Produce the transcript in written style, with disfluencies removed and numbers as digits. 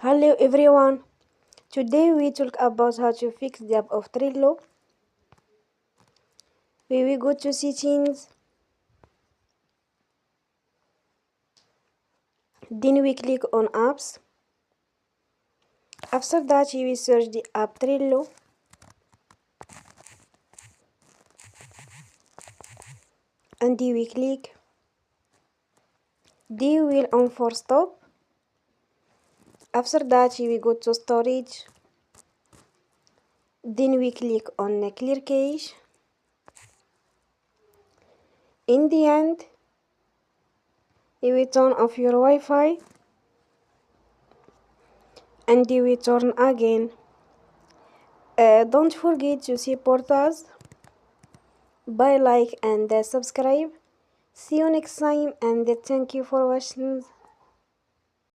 Hello everyone. Today we talk about how to fix the app of Trello. We will go to settings. Then we click on apps. After that we will search the app Trello. And we click. Then we will on for stop. After that we will go to storage. Then we click on clear cache. In the end, you will turn off your Wi-Fi and you will turn again. Don't forget to support us by like and subscribe. See you next time and thank you for watching.